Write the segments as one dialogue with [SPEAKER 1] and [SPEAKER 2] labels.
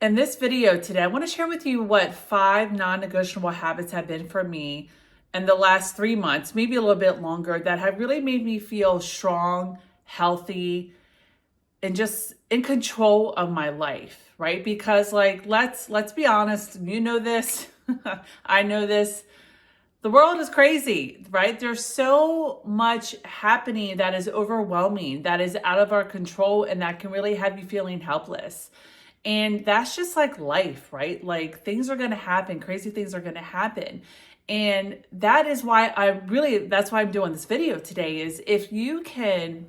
[SPEAKER 1] In this video today, I want to share with you what 5 non-negotiable habits have been for me in the last 3 months, maybe a little bit longer, that have really made me feel strong, healthy, and just in control of my life, right? Because let's be honest, you know this, I know this. The world is crazy, right? There's so much happening that is overwhelming, that is out of our control, and that can really have you feeling helpless. And that's just like life, right? Like things are going to happen, crazy things are going to happen. And that is why that's why I'm doing this video today, is if you can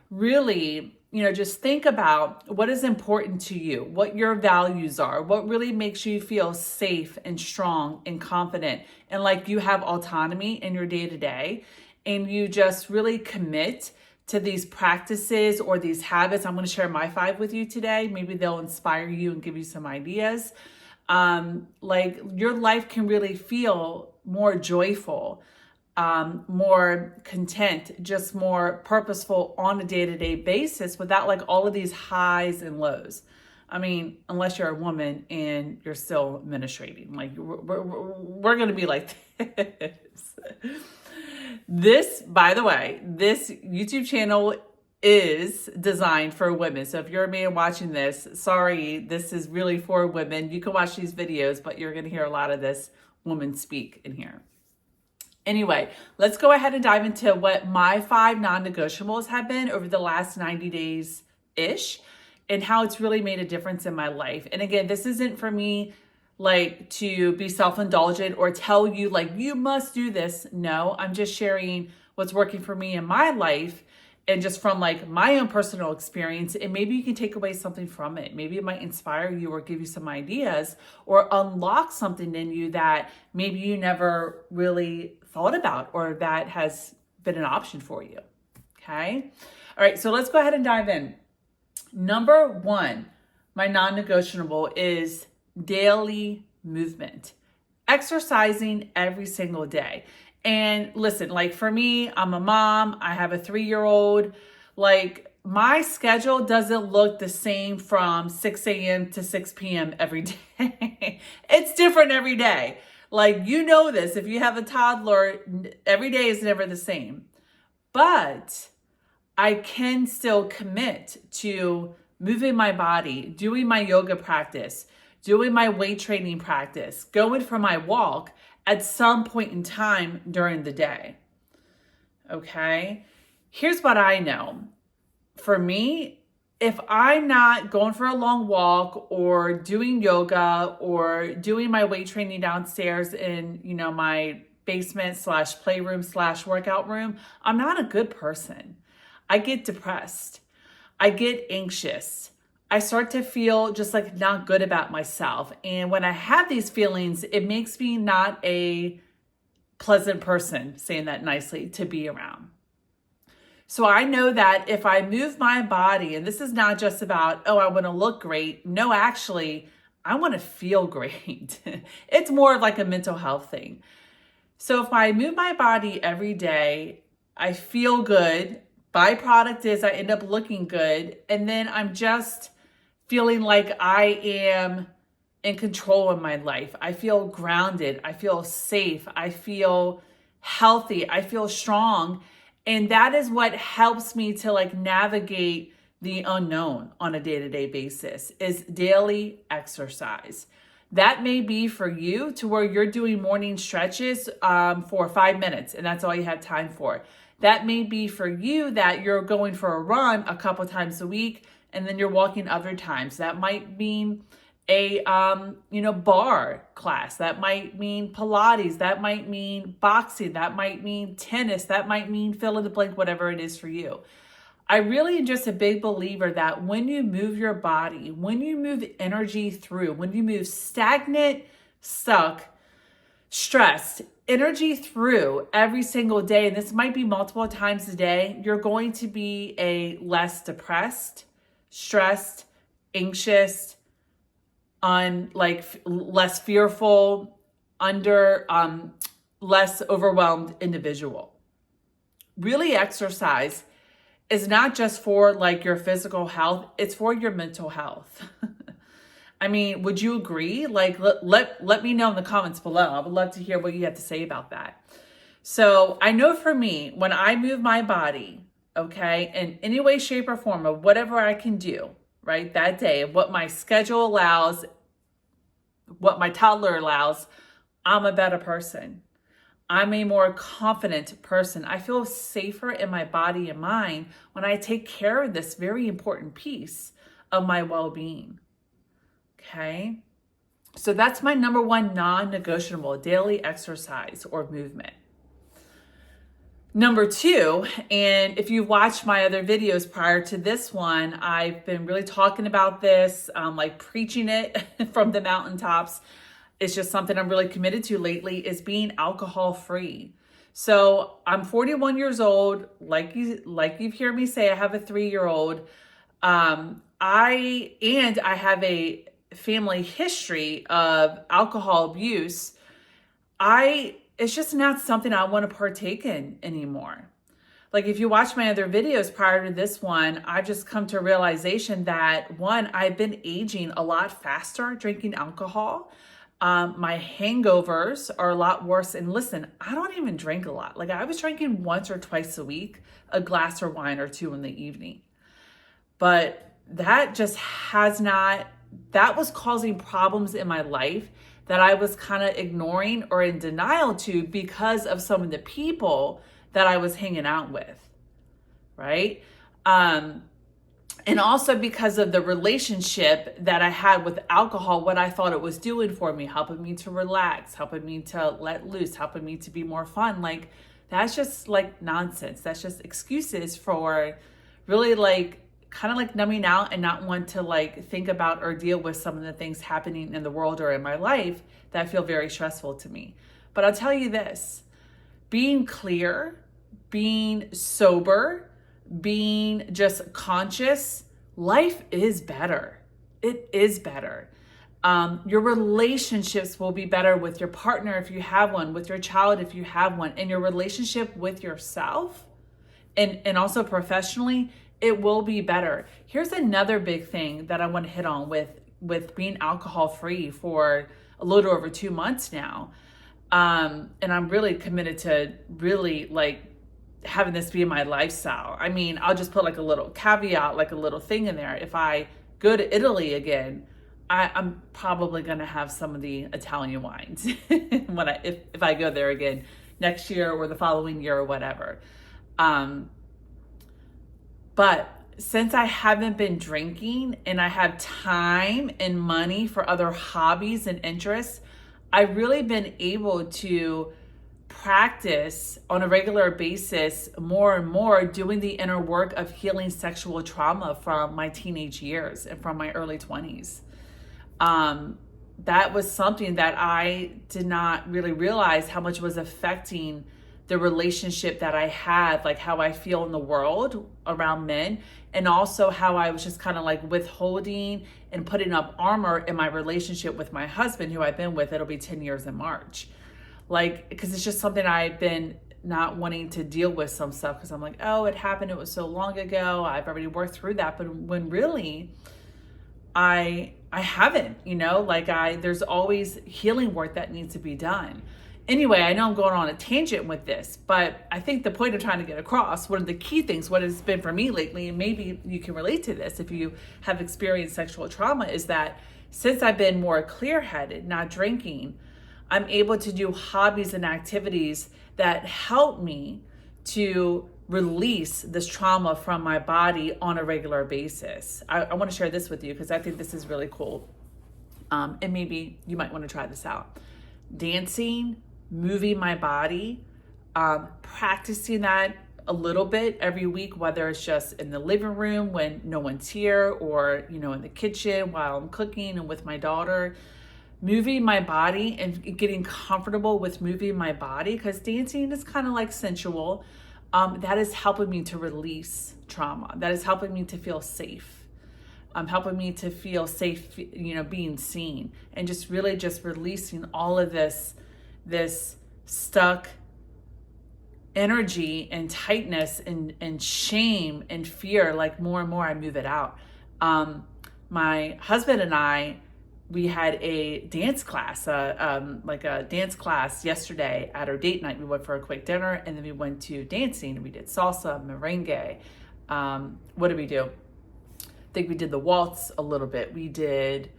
[SPEAKER 1] really, just think about what is important to you, what your values are, what really makes you feel safe and strong and confident, and like you have autonomy in your day to day, and you just really commit to these practices or these habits. I'm going to share my 5 with you today. Maybe they'll inspire you and give you some ideas. Like your life can really feel more joyful, more content, just more purposeful on a day-to-day basis without like all of these highs and lows. I mean, unless you're a woman and you're still menstruating, like we're going to be like this. This, by the way, this YouTube channel is designed for women. So if you're a man watching this, sorry, this is really for women. You can watch these videos, but you're going to hear a lot of this woman speak in here. Anyway, let's go ahead and dive into what my 5 non-negotiables have been over the last 90 days-ish and how it's really made a difference in my life. And again, this isn't for me like to be self-indulgent or tell you like you must do this. No, I'm just sharing what's working for me in my life and just from like my own personal experience, and maybe you can take away something from it. Maybe it might inspire you or give you some ideas or unlock something in you that maybe you never really thought about or that has been an option for you. Okay. All right. So let's go ahead and dive in. Number 1, my non-negotiable is daily movement, exercising every single day. And listen, like for me, I'm a mom, I have a 3-year-old, like my schedule doesn't look the same from 6 a.m. to 6 p.m. every day. It's different every day. Like, you know this, if you have a toddler, every day is never the same. But I can still commit to moving my body, doing my yoga practice, doing my weight training practice, going for my walk at some point in time during the day. Okay? Here's what I know. For me, if I'm not going for a long walk or doing yoga or doing my weight training downstairs in, my basement / playroom / workout room, I'm not a good person. I get depressed. I get anxious. I start to feel just like not good about myself. And when I have these feelings, it makes me not a pleasant person, saying that nicely, to be around. So I know that if I move my body, and this is not just about, oh, I want to look great. No, actually, I want to feel great. It's more of like a mental health thing. So if I move my body every day, I feel good. Byproduct is I end up looking good. And then I'm just feeling like I am in control of my life. I feel grounded. I feel safe. I feel healthy. I feel strong. And that is what helps me to like navigate the unknown on a day-to-day basis, is daily exercise. That may be for you to where you're doing morning stretches for 5 minutes and that's all you have time for. That may be for you that you're going for a run a couple times a week and then you're walking other times. That might mean a bar class. That might mean Pilates. That might mean boxing. That might mean tennis. That might mean fill in the blank, whatever it is for you. I really am just a big believer that when you move your body, when you move energy through, when you move stagnant, stuck, stressed energy through every single day, and this might be multiple times a day, you're going to be a less depressed, stressed, anxious, less fearful, less overwhelmed individual. Really, exercise is not just for like your physical health, it's for your mental health. I mean, would you agree? Like, let me know in the comments below. I would love to hear what you have to say about that. So I know for me, when I move my body, okay, in any way, shape, or form of whatever I can do, right, that day, what my schedule allows, what my toddler allows, I'm a better person. I'm a more confident person. I feel safer in my body and mind when I take care of this very important piece of my well-being. Okay? So that's my number one non-negotiable, daily exercise or movement. Number two, and if you've watched my other videos prior to this one, I've been really talking about this, like preaching it from the mountaintops. It's just something I'm really committed to lately, is being alcohol free. So I'm 41 years old. Like you've heard me say, I have a 3-year-old. I have a family history of alcohol abuse. It's just not something I want to partake in anymore. Like if you watch my other videos prior to this one, I've just come to a realization that, one, I've been aging a lot faster drinking alcohol. My hangovers are a lot worse. And listen, I don't even drink a lot. Like I was drinking once or twice a week, a glass of wine or two in the evening. But that just that was causing problems in my life that I was kind of ignoring or in denial to because of some of the people that I was hanging out with, right? And also because of the relationship that I had with alcohol, what I thought it was doing for me, helping me to relax, helping me to let loose, helping me to be more fun. Like that's just like nonsense. That's just excuses for really like kind of like numbing out and not want to like think about or deal with some of the things happening in the world or in my life that feel very stressful to me. But I'll tell you this, being clear, being sober, being just conscious, life is better. It is better. Your relationships will be better with your partner if you have one, with your child if you have one, and your relationship with yourself and also professionally, it will be better. Here's another big thing that I want to hit on with being alcohol free for a little over 2 months now. And I'm really committed to really like having this be my lifestyle. I mean, I'll just put like a little caveat, like a little thing in there. If I go to Italy again, I'm probably going to have some of the Italian wines if I go there again next year or the following year or whatever. But since I haven't been drinking and I have time and money for other hobbies and interests, I've really been able to practice on a regular basis more and more doing the inner work of healing sexual trauma from my teenage years and from my early 20s. That was something that I did not really realize how much was affecting the relationship that I had, like how I feel in the world around men, and also how I was just kind of like withholding and putting up armor in my relationship with my husband, who I've been with, it'll be 10 years in March. Like, because it's just something I've been not wanting to deal with some stuff because I'm like, oh, it happened, it was so long ago, I've already worked through that. But when really I haven't, like there's always healing work that needs to be done. Anyway, I know I'm going on a tangent with this, but I think the point I'm trying to get across, one of the key things, what it's been for me lately, and maybe you can relate to this if you have experienced sexual trauma, is that since I've been more clear-headed, not drinking, I'm able to do hobbies and activities that help me to release this trauma from my body on a regular basis. I want to share this with you because I think this is really cool. And maybe you might want to try this out. Dancing, moving my body, practicing that a little bit every week, whether it's just in the living room when no one's here or, in the kitchen while I'm cooking and with my daughter, moving my body and getting comfortable with moving my body, because dancing is kind of like sensual. That is helping me to release trauma. That is helping me to feel safe. Helping me to feel safe, being seen, and just really just releasing all of this stuck energy and tightness and shame and fear. Like more and more I move it out. My husband and I we had a dance class, like a dance class yesterday at our date night. We went for a quick dinner and then we went to dancing and we did salsa, merengue. What did we do? I think we did the waltz a little bit. We did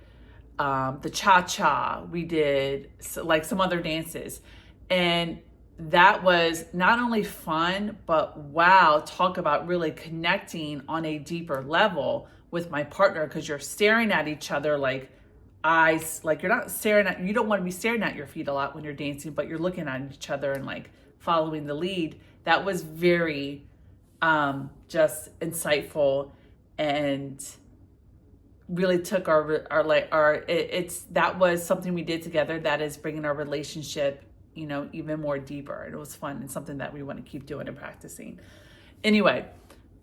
[SPEAKER 1] the cha-cha. We did like some other dances. And that was not only fun, but wow, talk about really connecting on a deeper level with my partner, because you're staring at each other like eyes, like you're not staring at, you don't want to be staring at your feet a lot when you're dancing, but you're looking at each other and like following the lead. That was very just insightful and really took that was something we did together that is bringing our relationship, even more deeper. And it was fun and something that we want to keep doing and practicing. Anyway,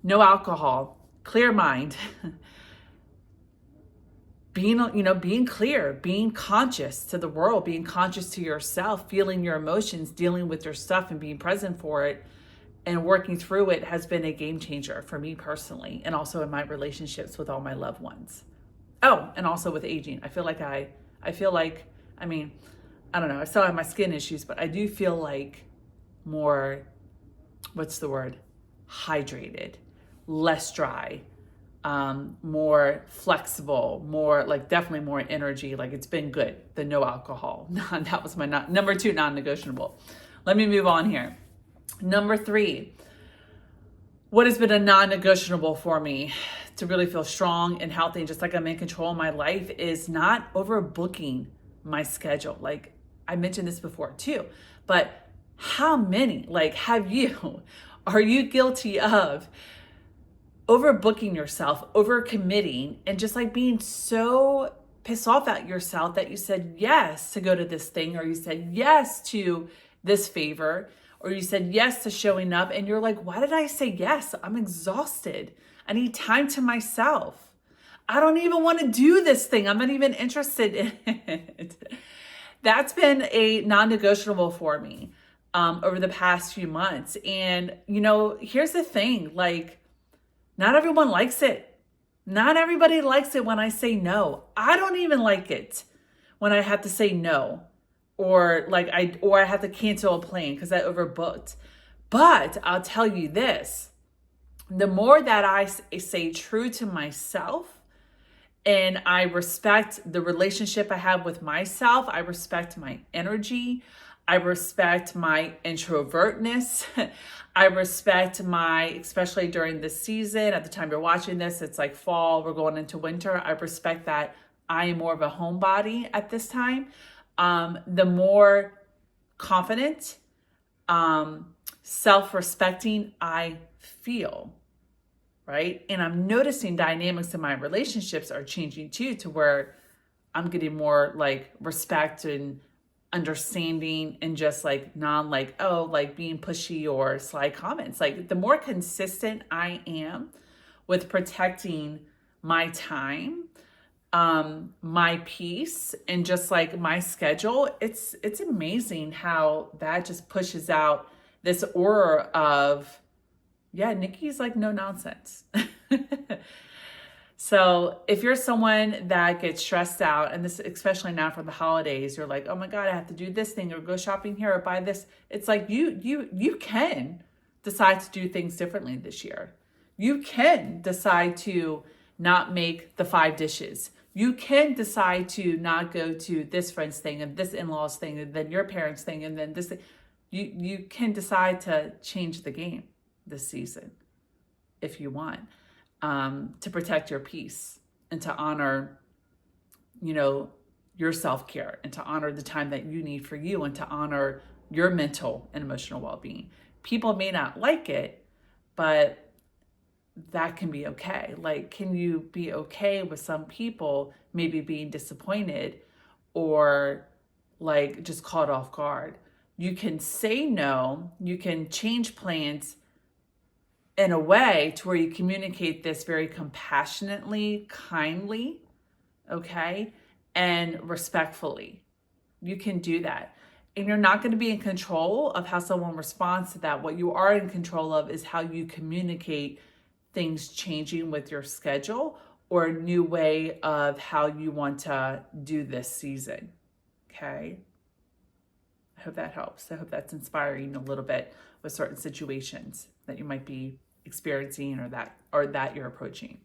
[SPEAKER 1] no alcohol, clear mind, being clear, being conscious to the world, being conscious to yourself, feeling your emotions, dealing with your stuff and being present for it and working through it has been a game changer for me personally, and also in my relationships with all my loved ones. Oh, and also with aging. I feel like I don't know, I still have my skin issues, but I do feel like more, hydrated, less dry, more flexible, more like definitely more energy. Like it's been good. The no alcohol. That was my number 2 non-negotiable. Let me move on here. Number 3, what has been a non-negotiable for me to really feel strong and healthy and just like I'm in control of my life is not overbooking my schedule. Like I mentioned this before too, but how many, are you guilty of overbooking yourself, overcommitting, and just like being so pissed off at yourself that you said yes to go to this thing, or you said yes to this favor, or you said yes to showing up, and you're like, why did I say yes? I'm exhausted. I need time to myself. I don't even want to do this thing. I'm not even interested in it. That's been a non-negotiable for me over the past few months. And, here's the thing, like, not everyone likes it. Not everybody likes it when I say no. I don't even like it when I have to say no, or I have to cancel a plane because I overbooked. But I'll tell you this, the more that I say true to myself and I respect the relationship I have with myself, I respect my energy, I respect my introvertness, I respect especially during this season, at the time you're watching this, it's like fall, we're going into winter. I respect that I am more of a homebody at this time. The more confident, self-respecting I feel, right? And I'm noticing dynamics in my relationships are changing too, to where I'm getting more like respect and understanding, and just like being pushy or sly comments. Like the more consistent I am with protecting my time, my peace, and just like my schedule, it's amazing how that just pushes out this aura of, yeah, Nikki's like no nonsense. So if you're someone that gets stressed out, and this, especially now for the holidays, you're like, oh my God, I have to do this thing or go shopping here or buy this. It's like you can decide to do things differently this year. You can decide to not make the 5 dishes. You can decide to not go to this friend's thing and this in-laws thing and then your parents' thing and then this thing. You can decide to change the game this season if you want, to protect your peace and to honor, your self-care, and to honor the time that you need for you, and to honor your mental and emotional well-being. People may not like it, but that can be okay. Like, can you be okay with some people maybe being disappointed or like just caught off guard? You can say no, you can change plans in a way to where you communicate this very compassionately, kindly, okay, and respectfully. You can do that. And you're not going to be in control of how someone responds to that. What you are in control of is how you communicate things changing with your schedule or a new way of how you want to do this season. Okay. I hope that helps. I hope that's inspiring a little bit with certain situations that you might be experiencing or that you're approaching.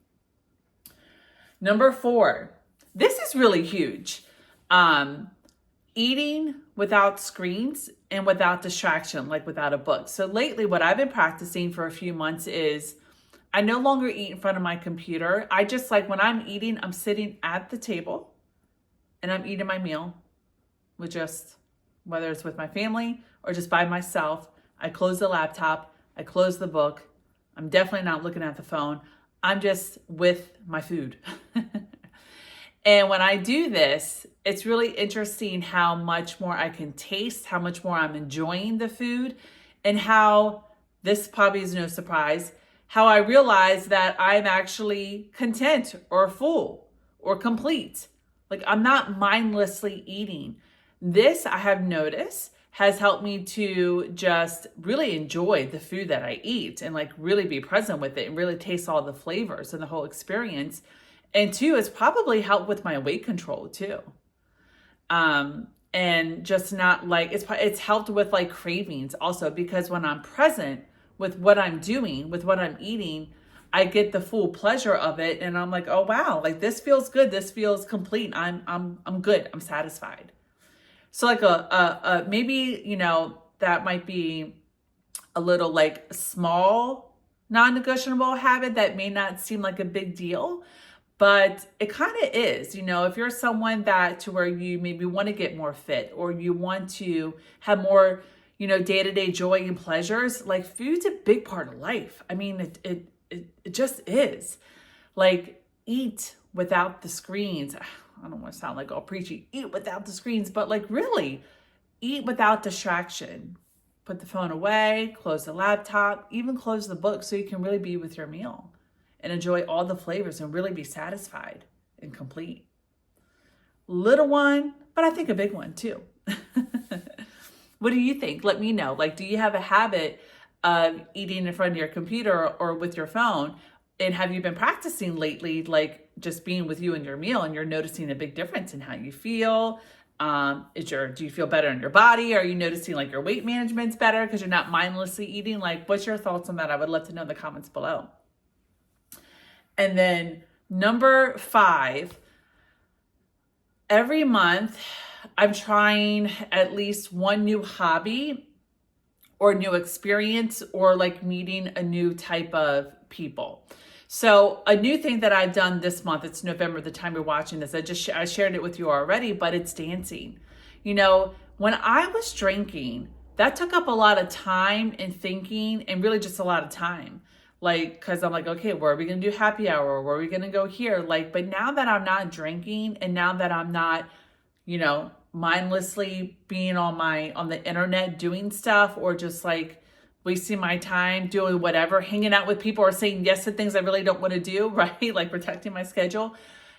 [SPEAKER 1] Number 4, this is really huge. Eating without screens and without distraction, like without a book. So lately, what I've been practicing for a few months is I no longer eat in front of my computer. I just like when I'm eating, I'm sitting at the table and I'm eating my meal with just, whether it's with my family or just by myself. I close the laptop, I close the book. I'm definitely not looking at the phone. I'm just with my food. And when I do this, it's really interesting how much more I can taste, how much more I'm enjoying the food, and how, this probably is no surprise, how I realize that I'm actually content or full or complete. Like I'm not mindlessly eating. This, I have noticed, has helped me to just really enjoy the food that I eat and like really be present with it and really taste all the flavors and the whole experience. And 2, it's probably helped with my weight control too. And just not like, it's helped with like cravings also, because when I'm present with what I'm doing, with what I'm eating, I get the full pleasure of it. And I'm like, oh wow, like this feels good. This feels complete. I'm good. I'm satisfied. So like maybe, that might be a little like small non-negotiable habit that may not seem like a big deal, but it kind of is. If you're someone that to where you maybe want to get more fit or you want to have more, day-to-day joy and pleasures, like food's a big part of life. I mean, it just is. Like eat without the screens. I don't want to sound like all preachy, eat without the screens, but like really eat without distraction. Put the phone away, close the laptop, even close the book so you can really be with your meal and enjoy all the flavors and really be satisfied and complete. Little one, but I think a big one too. What do you think? Let me know. Like, do you have a habit of eating in front of your computer or with your phone? And have you been practicing lately, like just being with you and your meal, and you're noticing a big difference in how you feel? Do you feel better in your body? Are you noticing like your weight management's better because you're not mindlessly eating? Like, what's your thoughts on that? I would love to know in the comments below. And then number 5, every month I'm trying at least one new hobby or new experience or like meeting a new type of people. So a new thing that I've done this month, it's November, the time you're watching this, I shared it with you already, but it's dancing. When I was drinking, that took up a lot of time and thinking and really just a lot of time. Like, cause I'm like, okay, where are we going to do happy hour? Where are we going to go here? Like, but now that I'm not drinking and now that I'm not, mindlessly being on the internet doing stuff or just like wasting my time doing whatever, hanging out with people or saying yes to things I really don't want to do, right? Like protecting my schedule.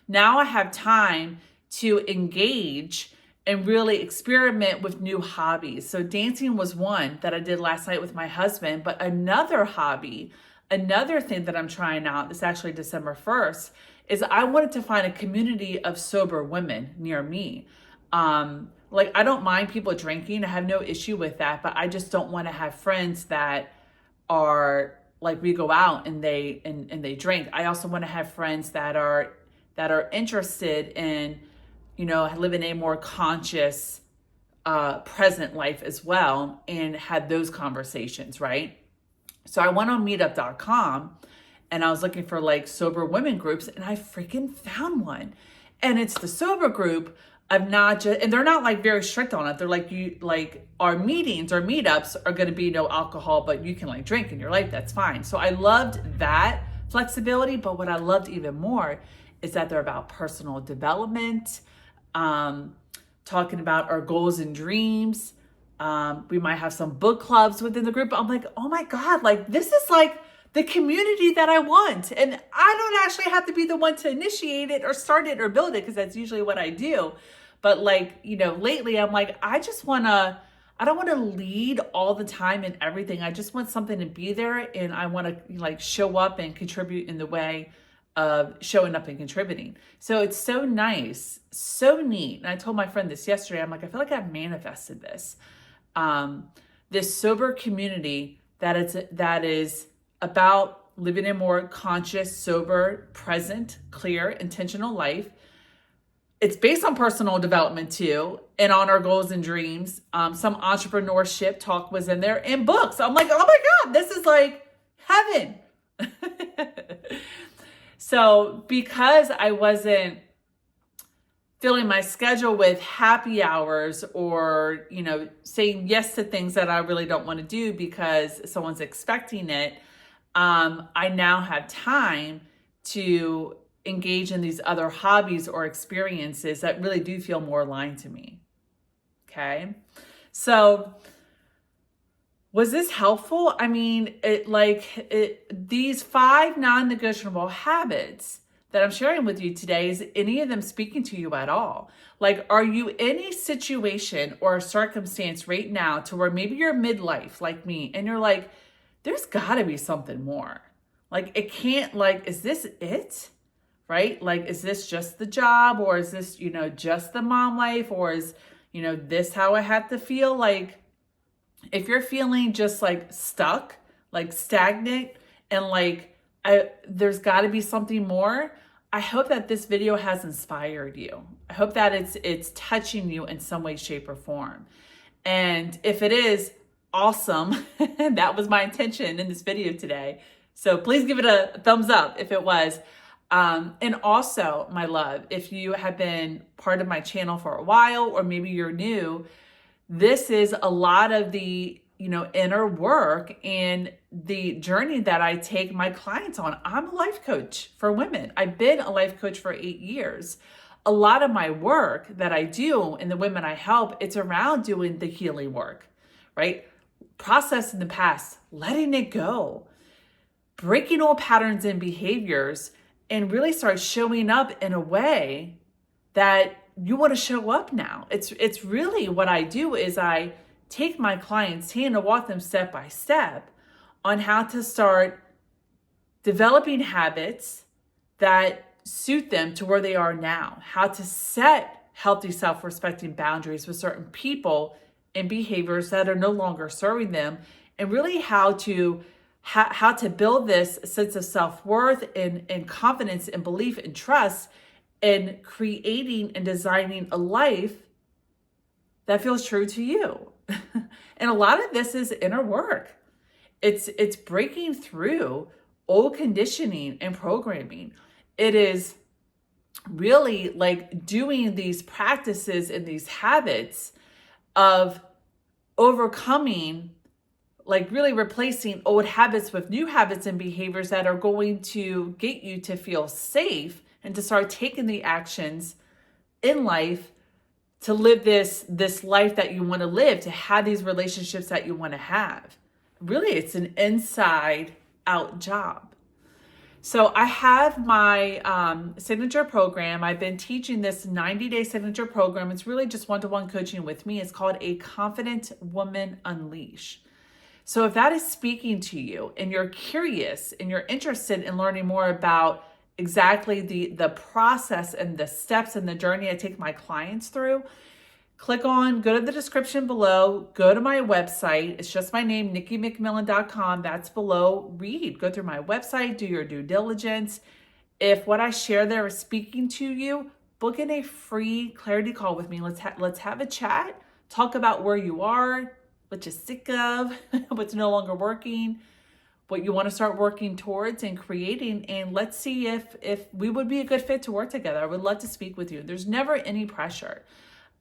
[SPEAKER 1] Now I have time to engage and really experiment with new hobbies. So dancing was one that I did last night with my husband, but another hobby, another thing that I'm trying out, it's actually December 1st, is I wanted to find a community of sober women near me. Like I don't mind people drinking. I have no issue with that, but I just don't want to have friends that are like, we go out and they drink. I also want to have friends that are interested in, living a more conscious, present life as well and have those conversations, right? So I went on meetup.com and I was looking for like sober women groups and I freaking found one. And it's the sober group of not just, and they're not like very strict on it. They're like our meetings or meetups are going to be no alcohol, but you can like drink in your life. That's fine. So I loved that flexibility. But what I loved even more is that they're about personal development, talking about our goals and dreams. We might have some book clubs within the group. I'm like, oh my God, like this is like the community that I want. And I don't actually have to be the one to initiate it or start it or build it because that's usually what I do. But like, lately I'm like, I don't want to lead all the time in everything. I just want something to be there and I want to like show up and contribute in the way of showing up and contributing. So it's so nice, so neat. And I told my friend this yesterday. I'm like, I feel like I've manifested this. This sober community that is about living a more conscious, sober, present, clear, intentional life. It's based on personal development too, and on our goals and dreams. Some entrepreneurship talk was in there, and books. I'm like, oh my God, this is like heaven. So because I wasn't filling my schedule with happy hours or, saying yes to things that I really don't want to do because someone's expecting it, I now have time to engage in these other hobbies or experiences that really do feel more aligned to me. Okay. So was this helpful? I mean, these 5 non-negotiable habits that I'm sharing with you today, is any of them speaking to you at all? Like, are you in a situation or a circumstance right now to where maybe you're midlife like me and you're like, there's gotta be something more. Like, it can't, is this it? Right? Like, is this just the job, or is this, just the mom life, or is, this how I have to feel? Like, if you're feeling just stuck, stagnant, and there's got to be something more, I hope that this video has inspired you. I hope that it's touching you in some way, shape, or form. And if it is, awesome. That was my intention in this video today. So please give it a thumbs up if it was. And also, my love, if you have been part of my channel for a while, or maybe you're new, this is a lot of the, inner work and the journey that I take my clients on. I'm a life coach for women. I've been a life coach for 8 years. A lot of my work that I do and the women I help, it's around doing the healing work, right? Processing the past, letting it go, breaking old patterns and behaviors, and really start showing up in a way that you want to show up now. It's really what I do is I take my clients' hand and walk them step by step on how to start developing habits that suit them to where they are now, how to set healthy, self-respecting boundaries with certain people and behaviors that are no longer serving them, and really how to build this sense of self-worth and confidence and belief and trust in creating and designing a life that feels true to you. And a lot of this is inner work. It's breaking through old conditioning and programming. It is really doing these practices and these habits of overcoming, really replacing old habits with new habits and behaviors that are going to get you to feel safe and to start taking the actions in life to live this life that you want to live, to have these relationships that you want to have. Really, it's an inside out job. So I have my signature program. I've been teaching this 90-day signature program. It's really just one-to-one coaching with me. It's called A Confident Woman Unleash. So if that is speaking to you and you're curious and you're interested in learning more about exactly the process and the steps and the journey I take my clients through, go to the description below, go to my website. It's just my name, nikkimcmillan.com. That's below. Go through my website, do your due diligence. If what I share there is speaking to you, book in a free clarity call with me. Let's have a chat, talk about where you are, what you're sick of, what's no longer working, what you want to start working towards and creating, and let's see if we would be a good fit to work together. I would love to speak with you. There's never any pressure,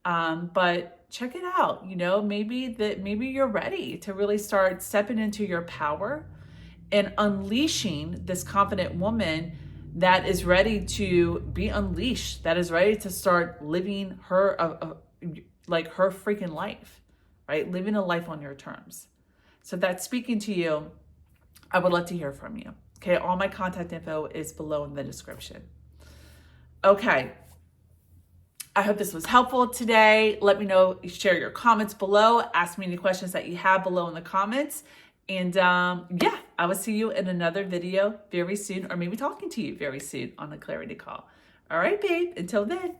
[SPEAKER 1] but check it out. Maybe you're ready to really start stepping into your power and unleashing this confident woman that is ready to be unleashed, that is ready to start living her her freaking life, right? Living a life on your terms. So if that's speaking to you, I would love to hear from you. Okay, all my contact info is below in the description. Okay, I hope this was helpful today. Let me know, share your comments below, ask me any questions that you have below in the comments, And yeah, I will see you in another video very soon, or maybe talking to you very soon on a clarity call. All right, babe, until then.